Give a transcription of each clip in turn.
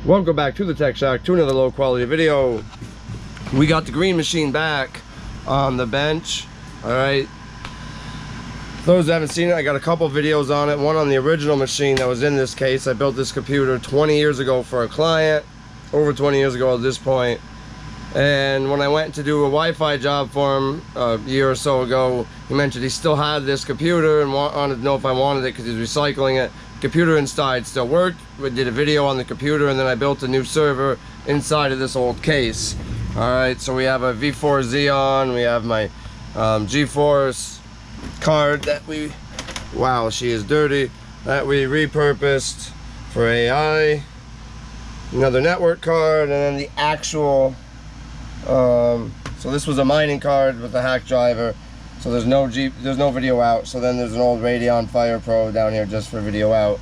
Welcome back to the Tech Shack to another low quality video. We got the green machine back on the bench. All right, those that haven't seen it, I got a couple videos on it. One on the original machine that was in this case. I built this computer 20 years ago for a client, over 20 years ago at this point. And when I went to do a Wi-Fi job for him a year or so ago, he mentioned he still had this computer and wanted to know if I wanted it because he's recycling it. Computer inside still worked. We did a video on the computer, and then I built a new server inside of this old case. All right, so we have a V4 Xeon. We have my GeForce card that we, wow, she is dirty, that we repurposed for AI. Another network card, and then the actual so this was a mining card with a hack driver, so there's no video out. So then there's an old Radeon Fire Pro down here just for video out.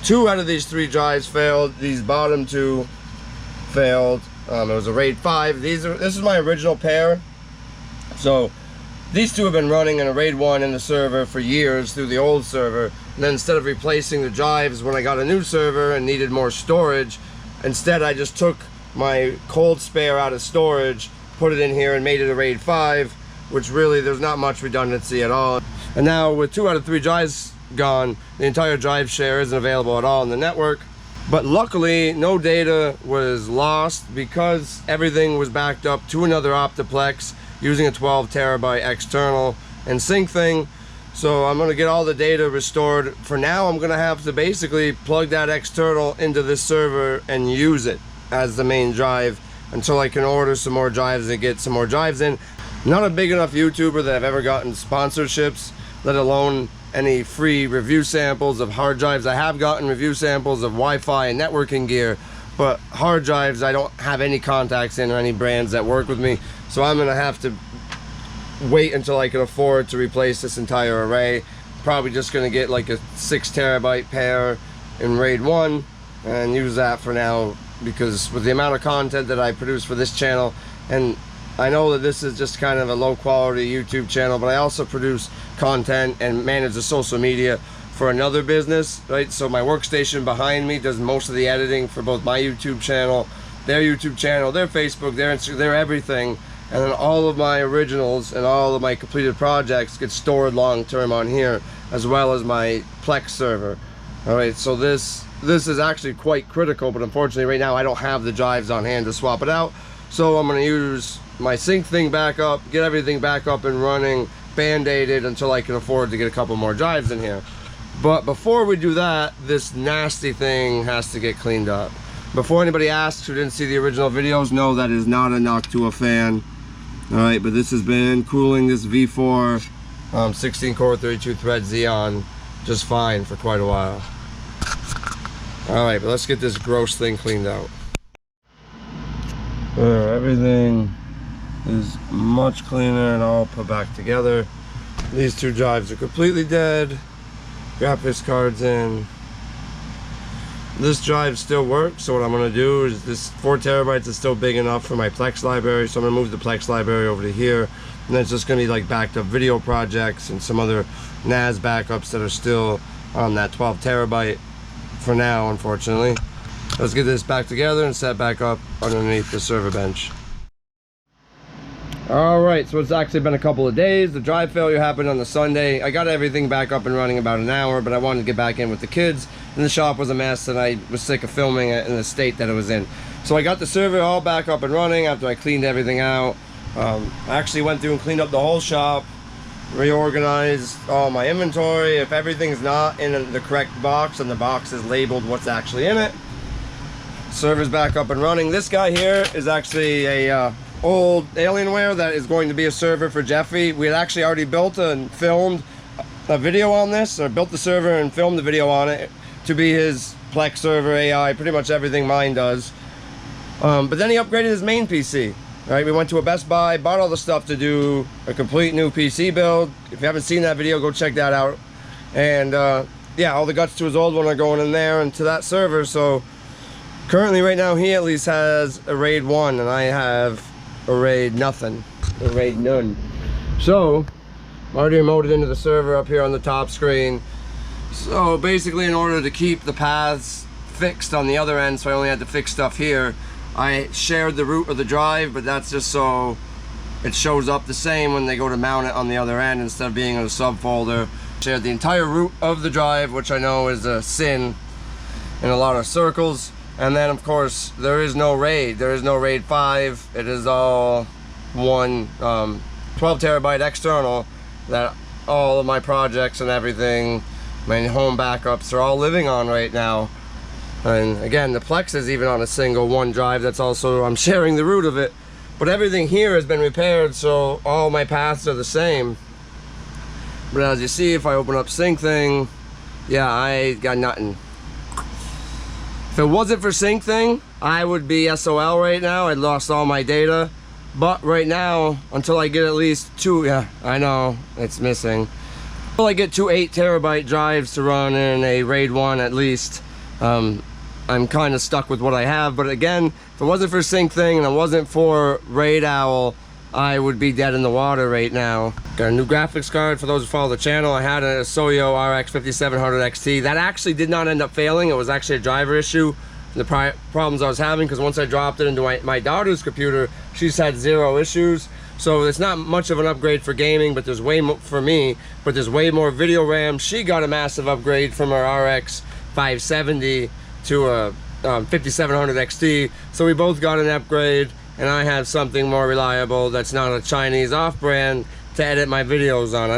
2 out of these 3 drives failed. These bottom 2 failed. It was a RAID 5. This is my original pair. So these 2 have been running in a RAID 1 in the server for years through the old server. And then instead of replacing the drives when I got a new server and needed more storage, instead I just took my cold spare out of storage, put it in here and made it a RAID 5, which really there's not much redundancy at all. And now with 2 out of 3 drives gone, the entire drive share isn't available at all in the network. But luckily no data was lost because everything was backed up to another Optiplex using a 12 terabyte external and Syncthing. So I'm going to get all the data restored. For now I'm going to have to basically plug that external into this server and use it as the main drive until I can order some more drives and get some more drives in. Not a big enough YouTuber that I've ever gotten sponsorships, let alone any free review samples of hard drives. I have gotten review samples of Wi-Fi and networking gear, but hard drives I don't have any contacts in or any brands that work with me. So I'm gonna have to wait until I can afford to replace this entire array. Probably just gonna get like a 6 terabyte pair in RAID 1 and use that for now, because with the amount of content that I produce for this channel, and I know that this is just kind of a low quality YouTube channel, but I also produce content and manage the social media for another business, right? So my workstation behind me does most of the editing for both my YouTube channel, their YouTube channel, their Facebook, their Instagram, their everything. And then all of my originals and all of my completed projects get stored long term on here, as well as my Plex server. All right, so this is actually quite critical, but unfortunately right now I don't have the drives on hand to swap it out. So I'm going to use my Syncthing backup, get everything back up and running, band-aided until I can afford to get a couple more drives in here. But before we do that, this nasty thing has to get cleaned up. Before anybody asks who didn't see the original videos, no, that is not a Noctua fan. All right, but this has been cooling this V4 16 core 32 thread Xeon just fine for quite a while. All right, but let's get this gross thing cleaned out. There, everything is much cleaner and all put back together. These 2 drives are completely dead. Graphics cards in. This drive still works, so what I'm going to do is, this 4 terabytes is still big enough for my Plex library, so I'm going to move the Plex library over to here, and then it's just going to be like backed up video projects and some other NAS backups that are still on that 12 terabyte for now, unfortunately. Let's get this back together and set back up underneath the server bench. Alright, so it's actually been a couple of days. The drive failure happened on the Sunday. I got everything back up and running about an hour, but I wanted to get back in with the kids, and the shop was a mess, and I was sick of filming it in the state that it was in. So I got the server all back up and running after I cleaned everything out. I actually went through and cleaned up the whole shop, reorganized all my inventory. If everything's not in the correct box and the box is labeled what's actually in it, server's back up and running. This guy here is actually a old Alienware that is going to be a server for Jeffy. We had actually already built and filmed a video on this, or built the server and filmed the video on it to be his Plex server, AI, pretty much everything mine does. But then he upgraded his main PC. Right, we went to a Best Buy, bought all the stuff to do a complete new PC build. If you haven't seen that video, go check that out. And yeah, all the guts to his old one are going in there and to that server. So currently right now he at least has a RAID 1 and I have a RAID nothing, a RAID none. So I already remoted into the server up here on the top screen. So basically, in order to keep the paths fixed on the other end, so I only had to fix stuff here. I shared the root of the drive, but that's just so it shows up the same when they go to mount it on the other end instead of being in a subfolder. Shared the entire root of the drive, which I know is a sin in a lot of circles. And then of course there is no RAID. There is no RAID 5. It is all one 12 terabyte external that all of my projects and everything, my home backups, are all living on right now. And again, the Plex is even on a single one drive. That's also, I'm sharing the root of it. But everything here has been repaired, so all my paths are the same. But as you see, if I open up Syncthing, yeah, I got nothing. If it wasn't for Syncthing, I would be SOL right now. I'd lost all my data. But right now, until I get at least 2, yeah, I know, it's missing. Until I get 2 8 terabyte drives to run in a RAID 1 at least, I'm kind of stuck with what I have. But again, if it wasn't for Syncthing and it wasn't for RAID Owl, I would be dead in the water right now. Got a new graphics card for those who follow the channel. I had a Soyo RX 5700 XT. That actually did not end up failing. It was actually a driver issue. The problems I was having, because once I dropped it into my daughter's computer, she's had 0 issues. So it's not much of an upgrade for gaming, but there's way more for me, but there's way more video RAM. She got a massive upgrade from her RX 570 to a 5700 XT. So we both got an upgrade, and I have something more reliable that's not a Chinese off-brand to edit my videos on.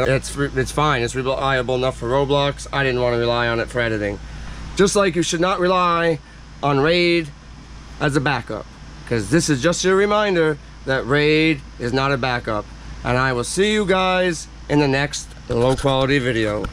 It's fine, it's reliable enough for Roblox. I didn't want to rely on it for editing. Just like you should not rely on RAID as a backup, because this is just your reminder that RAID is not a backup. And I will see you guys in the next low quality video.